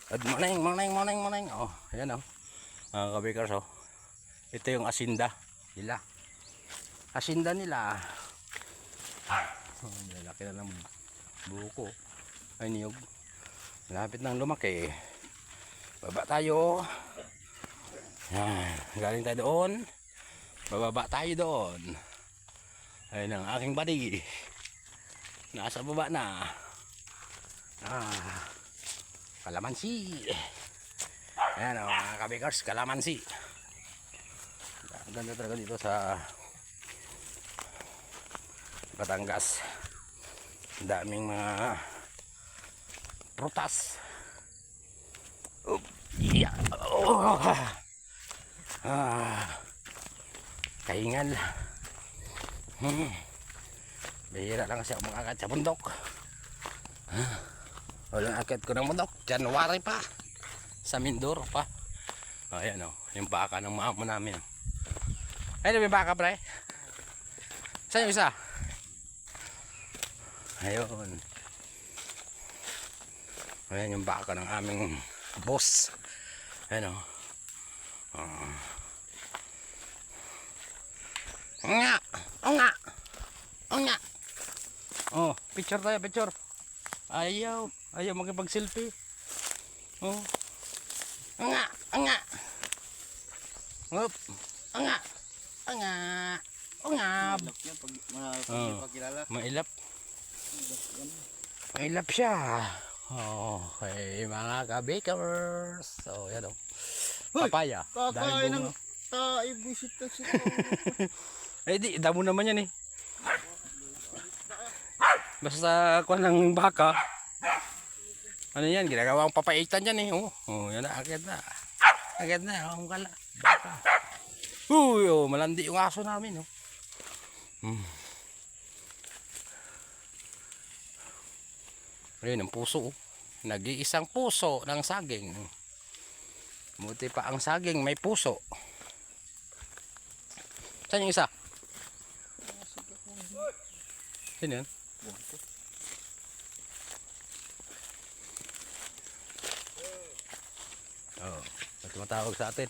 Good morning, morning, morning, morning. Oh, ayan oh. Kabikers oh. Ito yung asinda nila. Asinda nila. Lalaki na ng buko. Ay niyog. Malapit nang lumaki. Baba tayo. Galing tayo doon. Bababa tayo doon. Ayun ang aking buddy. Nasa baba na. Kalamansi. Ayan o mga kabikers, kalamansi. Ang ganda talaga dito sa Batangas. Ang daming mga prutas. Yeah. Oh. Kaingal. Bihira lang kasi ako makakit sa bundok. Walang akit ko ng bundok. January pa. Sa Mindoro pa. Ayan o. Yung baka ng mama namin. Ayun yung baka pre. Saan yung isa? Ayun. Ayan yung baka ng aming boss. Ayan o. Nga. Nga. Nga. Oh, picture tayo, picture. Ayaw. Ayaw makipag-selfie. Oh. Nga. Nga. Hop. Nga. Nga. Nga. Mailap. Mailap siya. Okay, mga kabikers. So, yan o. Papaya. Kakain ng buisit na siya. Eh di, damo naman yan eh. Basta kuha ng baka. Ano yan, ginagawang papaitan yan eh. Oh, yan na, agad na. Agad na, ang kala. Baka. Uy, malandi yung aso namin. Ayun, ang puso. Nag-iisang puso ng saging. Buti pa ang saging may puso. Saan yung isa? Sino yun? Oh, may tumatawag sa atin.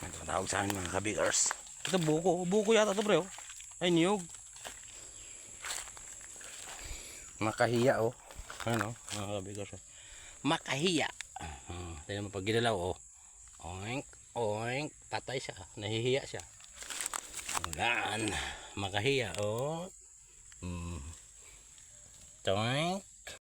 May tumatawag sa amin mga kabikers. Ito buko. Buko yata ito bro. Ay niyog. Makahiya oh. Ano mga kabikers. Makahiya. Tingnan mo pag ginalaw oh. Oink. Oink. Tatay siya. Nahihiya siya. Yan. Makahiya oh. Oink.